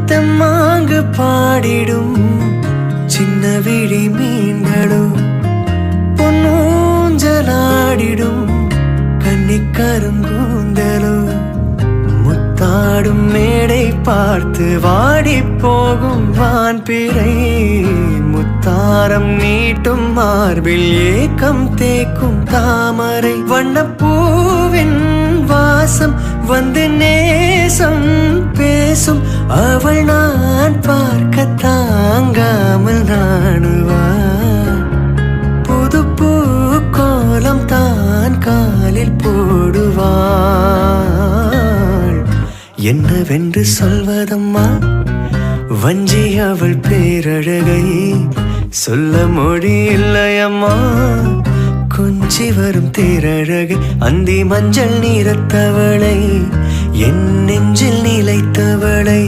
தெம்மாங்கு பாடிடும் சின்ன விழி மீன்களும் பொன்னூஞ்சலாடிடும் கன்னிக்கருங்கூந்தலும் முத்தாடும் மேடை பார்த்து வாடி போகும் வான்பிறை முத்தாரம் நீட்டும் மார்பில் ஏக்கம் தேக்கும் தாமரை வண்ணப்பூவின் வாசம் வந்து நேசம் பேசும் அவள் நான் பார்க்க தாங்காமல் நாணுவாள் புது பூ கோலம் தான் காலில் போடுவாள் என்னவென்று சொல்வதம்மா வஞ்சி அவள் பேரழகை சொல்ல மொழி இல்லையம்மா கொஞ்சி வரும் தேரழகை அந்தி மஞ்சள் நீரத்தவளை என் நெஞ்சில் நிலைத்தவளை